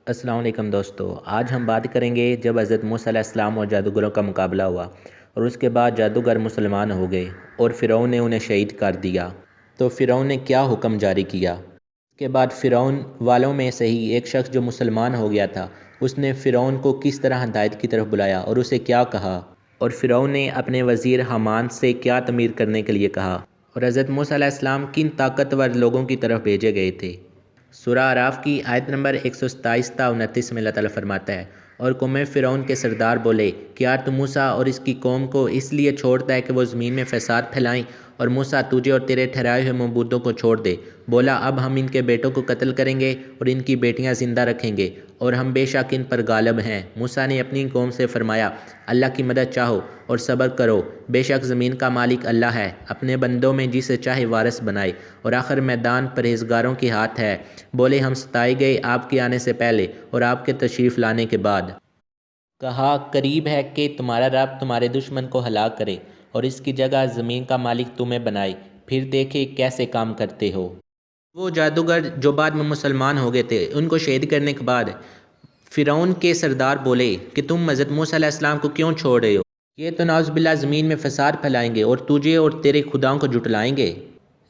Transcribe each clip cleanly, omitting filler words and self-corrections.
السلام علیکم دوستو، آج ہم بات کریں گے جب حضرت موسیٰ علیہ السلام اور جادوگروں کا مقابلہ ہوا اور اس کے بعد جادوگر مسلمان ہو گئے اور فرعون نے انہیں شہید کر دیا تو فرعون نے کیا حکم جاری کیا۔ اس کے بعد فرعون والوں میں سے ہی ایک شخص جو مسلمان ہو گیا تھا، اس نے فرعون کو کس طرح ہدایت کی طرف بلایا اور اسے کیا کہا، اور فرعون نے اپنے وزیر حامان سے کیا تعمیر کرنے کے لیے کہا، اور حضرت موسیٰ علیہ السلام کن طاقتور لوگوں کی طرف بھیجے گئے تھے۔ سورہ اعراف کی آیت نمبر 127 تا 29 میں اللہ تعالیٰ فرماتا ہے، اور قوم فرعون کے سردار بولے، کیا تو موسیٰ اور اس کی قوم کو اس لیے چھوڑتا ہے کہ وہ زمین میں فساد پھیلائیں، اور موسیٰ تجھے اور تیرے ٹھہرائے ہوئے معبودوں کو چھوڑ دے۔ بولا، اب ہم ان کے بیٹوں کو قتل کریں گے اور ان کی بیٹیاں زندہ رکھیں گے، اور ہم بے شک ان پر غالب ہیں۔ موسیٰ نے اپنی قوم سے فرمایا، اللہ کی مدد چاہو اور صبر کرو، بے شک زمین کا مالک اللہ ہے، اپنے بندوں میں جسے چاہے وارث بنائے، اور آخر میدان پرہیزگاروں کے ہاتھ ہے۔ بولے، ہم ستائے گئے آپ کے آنے سے پہلے اور آپ کے تشریف لانے کے بعد۔ کہا، قریب ہے کہ تمہارا رب تمہارے دشمن کو ہلاک کرے اور اس کی جگہ زمین کا مالک تمہیں بنائے، پھر دیکھے کیسے کام کرتے ہو۔ وہ جادوگر جو بعد میں مسلمان ہو گئے تھے، ان کو شہید کرنے کے بعد فرعون کے سردار بولے کہ تم حضرت موسیٰ علیہ السلام کو کیوں چھوڑ رہے ہو؟ یہ تو نعوذ باللہ زمین میں فساد پھیلائیں گے اور تجھے اور تیرے خداؤں کو جھٹلائیں گے۔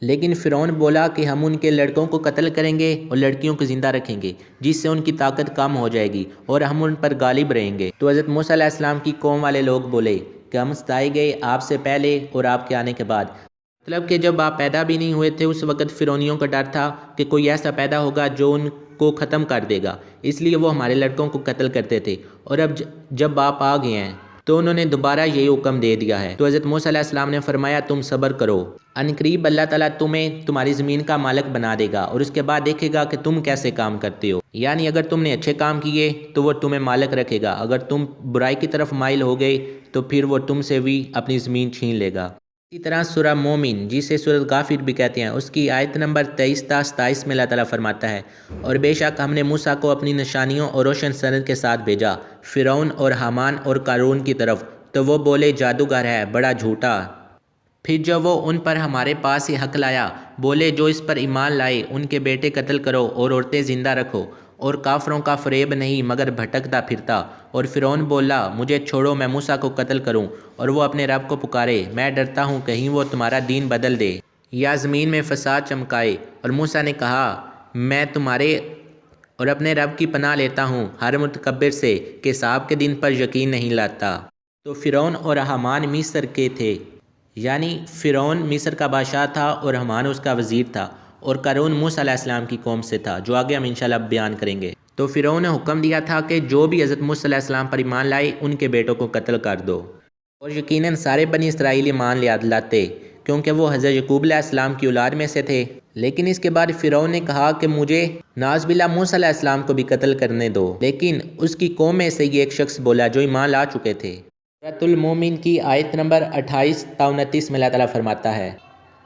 لیکن فرعون بولا کہ ہم ان کے لڑکوں کو قتل کریں گے اور لڑکیوں کو زندہ رکھیں گے، جس سے ان کی طاقت کم ہو جائے گی اور ہم ان پر غالب رہیں گے۔ تو حضرت موسیٰ علیہ السلام کی قوم والے لوگ بولے کہ ہم ستائے گئے آپ سے پہلے اور آپ کے آنے کے بعد، مطلب کہ جب آپ پیدا بھی نہیں ہوئے تھے اس وقت فرعونیوں کا ڈر تھا کہ کوئی ایسا پیدا ہوگا جو ان کو ختم کر دے گا، اس لیے وہ ہمارے لڑکوں کو قتل کرتے تھے، اور اب جب آپ آ گئے ہیں تو انہوں نے دوبارہ یہی حکم دے دیا ہے۔ تو حضرت موسیٰ علیہ السلام نے فرمایا، تم صبر کرو، عنقریب اللہ تعالیٰ تمہیں تمہاری زمین کا مالک بنا دے گا، اور اس کے بعد دیکھے گا کہ تم کیسے کام کرتے ہو، یعنی اگر تم نے اچھے کام کیے تو وہ تمہیں مالک رکھے گا، اگر تم برائی کی طرف مائل ہو گئے تو پھر وہ تم سے بھی اپنی زمین چھین لے گا۔ اسی طرح سورہ مومن، جسے سورہ غافر بھی کہتے ہیں، اس کی آیت نمبر 23 تا 27 میں اللہ تعالیٰ فرماتا ہے، اور بے شک ہم نے موسیٰ کو اپنی نشانیوں اور روشن سند کے ساتھ بھیجا فرعون اور حامان اور قارون کی طرف، تو وہ بولے جادوگر ہے، بڑا جھوٹا۔ پھر جب وہ ان پر ہمارے پاس ہی حق لایا، بولے جو اس پر ایمان لائے ان کے بیٹے قتل کرو اور عورتیں زندہ رکھو، اور کافروں کا فریب نہیں مگر بھٹکتا پھرتا۔ اور فرعون بولا، مجھے چھوڑو، میں موسیٰ کو قتل کروں، اور وہ اپنے رب کو پکارے، میں ڈرتا ہوں کہیں وہ تمہارا دین بدل دے یا زمین میں فساد چمکائے۔ اور موسیٰ نے کہا، میں تمہارے اور اپنے رب کی پناہ لیتا ہوں ہر متکبر سے کہ حساب کے دن پر یقین نہیں لاتا۔ تو فرعون اور حامان مصر کے تھے، یعنی فرعون مصر کا بادشاہ تھا اور حامان اس کا وزیر تھا، اور قارون موسیٰ علیہ السلام کی قوم سے تھا، جو آگے ہم انشاءاللہ بیان کریں گے۔ تو فرعون نے حکم دیا تھا کہ جو بھی حضرت موسیٰ علیہ السلام پر ایمان لائے ان کے بیٹوں کو قتل کر دو، اور یقیناً سارے بنی اسرائیل ایمان لاتے کیونکہ وہ حضرت یعقوب علیہ السلام کی اولاد میں سے تھے۔ لیکن اس کے بعد فرعون نے کہا کہ مجھے نعوذ باللہ موسیٰ علیہ السلام کو بھی قتل کرنے دو، لیکن اس کی قوم میں سے یہ ایک شخص بولا جو ایمان لا چکے تھے۔ سورۃ المومن کی آیت نمبر 28 تا 29 میں اللہ تعالیٰ فرماتا ہے،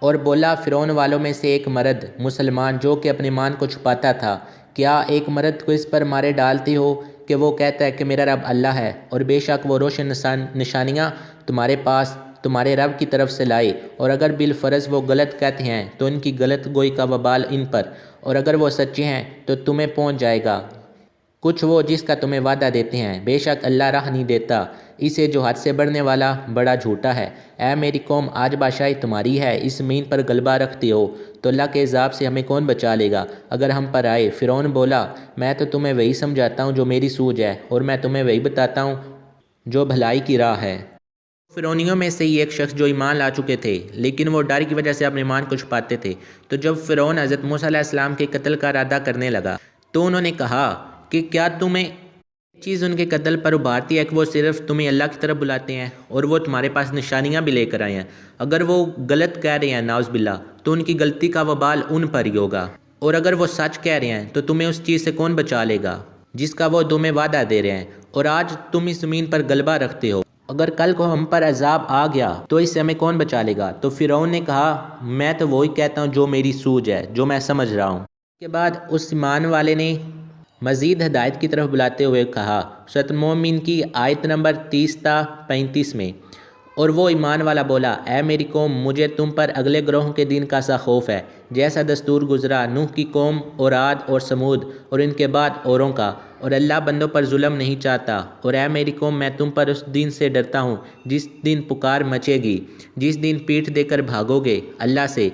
اور بولا فرعون والوں میں سے ایک مرد مسلمان جو کہ اپنے ایمان کو چھپاتا تھا، کیا ایک مرد کو اس پر مارے ڈالتے ہو کہ وہ کہتا ہے کہ میرا رب اللہ ہے، اور بے شک وہ روشن نشانیاں تمہارے پاس تمہارے رب کی طرف سے لائے، اور اگر بالفرض وہ غلط کہتے ہیں تو ان کی غلط گوئی کا وبال ان پر، اور اگر وہ سچے ہیں تو تمہیں پہنچ جائے گا کچھ وہ جس کا تمہیں وعدہ دیتے ہیں، بے شک اللہ راہ نہیں دیتا اسے جو حد سے بڑھنے والا بڑا جھوٹا ہے۔ اے میری قوم، آج بادشاہی تمہاری ہے، اس زمین پر غلبہ رکھتے ہو، تو اللہ کے عذاب سے ہمیں کون بچا لے گا اگر ہم پر آئے۔ فرعون بولا، میں تو تمہیں وہی سمجھاتا ہوں جو میری سوجھ ہے، اور میں تمہیں وہی بتاتا ہوں جو بھلائی کی راہ ہے۔ فرعونیوں میں سے ہی ایک شخص جو ایمان لا چکے تھے لیکن وہ ڈر کی وجہ سے اپنے ایمان کو چھپاتے تھے، تو جب فرعون حضرت موسیٰ علیہ السلام کے قتل کا ارادہ کرنے لگا تو انہوں نے کہا کہ کیا تمہیں چیز ان کے قتل پر ابھارتی ہے کہ وہ صرف تمہیں اللہ کی طرف بلاتے ہیں اور وہ تمہارے پاس نشانیاں بھی لے کر آئے ہیں؟ اگر وہ غلط کہہ رہے ہیں نعوذ باللہ تو ان کی غلطی کا وبال ان پر ہی ہوگا، اور اگر وہ سچ کہہ رہے ہیں تو تمہیں اس چیز سے کون بچا لے گا جس کا وہ تمہیں وعدہ دے رہے ہیں، اور آج تم اس زمین پر غلبہ رکھتے ہو، اگر کل کو ہم پر عذاب آ گیا تو اس سے ہمیں کون بچا لے گا؟ تو فرعون نے کہا، میں تو وہی کہتا ہوں جو میری سوجھ ہے، جو میں سمجھ رہا ہوں۔ اس کے بعد اس ایمان والے نے مزید ہدایت کی طرف بلاتے ہوئے کہا، سورۃ المومن کی آیت نمبر 30 تا 35 میں، اور وہ ایمان والا بولا اے میری قوم مجھے تم پر اگلے گروہوں کے دین کا سا خوف ہے جیسا دستور گزرا نوح کی قوم اور عاد اور سمود اور ان کے بعد اوروں کا، اور اللہ بندوں پر ظلم نہیں چاہتا۔ اور اے میری قوم میں تم پر اس دن سے ڈرتا ہوں جس دن پکار مچے گی، جس دن پیٹھ دے کر بھاگو گے اللہ سے،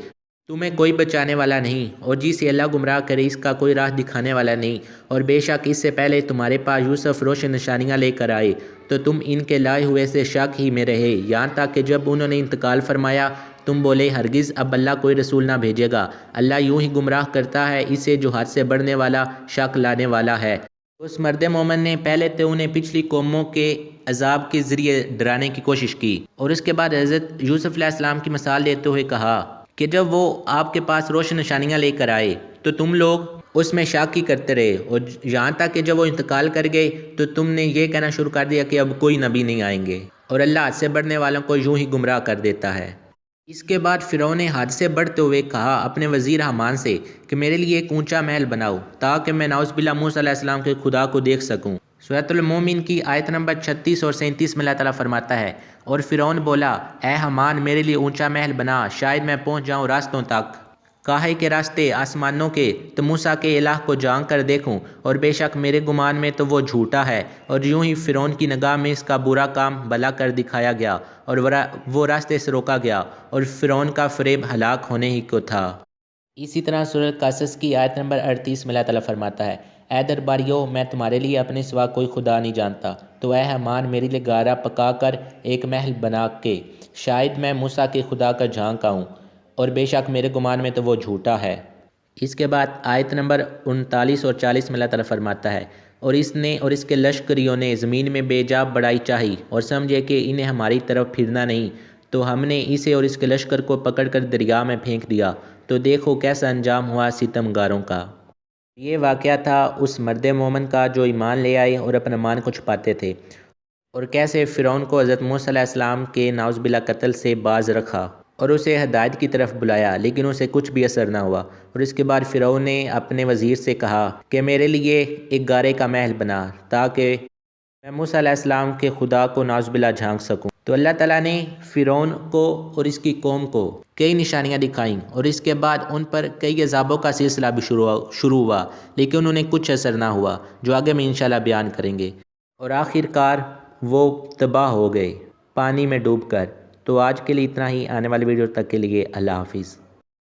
تمہیں کوئی بچانے والا نہیں، اور جسے اللہ گمراہ کرے اس کا کوئی راہ دکھانے والا نہیں۔ اور بے شک اس سے پہلے تمہارے پاس یوسف روشن نشانیاں لے کر آئے تو تم ان کے لائے ہوئے سے شک ہی میں رہے، یہاں تک کہ جب انہوں نے انتقال فرمایا تم بولے ہرگز اب اللہ کوئی رسول نہ بھیجے گا، اللہ یوں ہی گمراہ کرتا ہے اسے جو حد سے بڑھنے والا شک لانے والا ہے۔ اس مرد مومن نے پہلے تو انہیں پچھلی قوموں کے عذاب کے ذریعے ڈرانے کی کوشش کی، اور اس کے بعد حضرت یوسف علیہ السلام کی مثال دیتے ہوئے کہا کہ جب وہ آپ کے پاس روشن نشانیاں لے کر آئے تو تم لوگ اس میں شک ہی کرتے رہے، اور یہاں تک کہ جب وہ انتقال کر گئے تو تم نے یہ کہنا شروع کر دیا کہ اب کوئی نبی نہیں آئیں گے، اور اللہ حد سے بڑھنے والوں کو یوں ہی گمراہ کر دیتا ہے۔ اس کے بعد فرعون نے حد سے بڑھتے ہوئے کہا اپنے وزیر حامان سے کہ میرے لیے ایک اونچا محل بناؤ تاکہ میں نعوذ باللہ موسیٰ علیہ السلام کے خدا کو دیکھ سکوں۔ سورۃ المومن کی آیت نمبر 36 اور 37 میں اللہ تعالیٰ فرماتا ہے اور فرعون بولا اے حامان میرے لیے اونچا محل بنا شاید میں پہنچ جاؤں راستوں تک، کاہے کے راستے آسمانوں کے تو موسیٰ کے الہ کو جان کر دیکھوں، اور بے شک میرے گمان میں تو وہ جھوٹا ہے۔ اور یوں ہی فرعون کی نگاہ میں اس کا برا کام بھلا کر دکھایا گیا اور وہ راستے سے روکا گیا، اور فرعون کا فریب ہلاک ہونے ہی کو تھا۔ اسی طرح سورۃ قصص کی آیت نمبر 38 میں اللہ تعالیٰ فرماتا ہے اے درباریو میں تمہارے لیے اپنے سوا کوئی خدا نہیں جانتا، تو اے حامان میرے لیے گارا پکا کر ایک محل بنا کے شاید میں موسیٰ کے خدا کا جھانک آؤں، اور بے شک میرے گمان میں تو وہ جھوٹا ہے۔ اس کے بعد آیت نمبر 39 اور 40 میں اللہ تعالیٰ فرماتا ہے اور اس نے اور اس کے لشکریوں نے زمین میں بے جا بڑائی چاہی اور سمجھے کہ انہیں ہماری طرف پھرنا نہیں، تو ہم نے اسے اور اس کے لشکر کو پکڑ کر دریا میں پھینک دیا، تو دیکھو کیسا انجام ہوا ستم گاروں کا۔ یہ واقعہ تھا اس مرد مومن کا جو ایمان لے آئے اور اپنے ایمان کو چھپاتے تھے، اور کیسے فرعون کو حضرت موسیٰ علیہ السلام کے نعوذ باللہ قتل سے باز رکھا اور اسے ہدایت کی طرف بلایا، لیکن اسے کچھ بھی اثر نہ ہوا۔ اور اس کے بعد فرعون نے اپنے وزیر سے کہا کہ میرے لیے ایک گارے کا محل بنا تاکہ میں موسیٰ علیہ السلام کے خدا کو نعوذ باللہ جھانک سکوں۔ تو اللہ تعالیٰ نے فرعون کو اور اس کی قوم کو کئی نشانیاں دکھائیں، اور اس کے بعد ان پر کئی عذابوں کا سلسلہ بھی شروع ہوا، لیکن انہیں کچھ اثر نہ ہوا، جو آگے میں انشاءاللہ بیان کریں گے، اور آخر کار وہ تباہ ہو گئے پانی میں ڈوب کر۔ تو آج کے لیے اتنا ہی، آنے والی ویڈیو تک کے لیے اللہ حافظ۔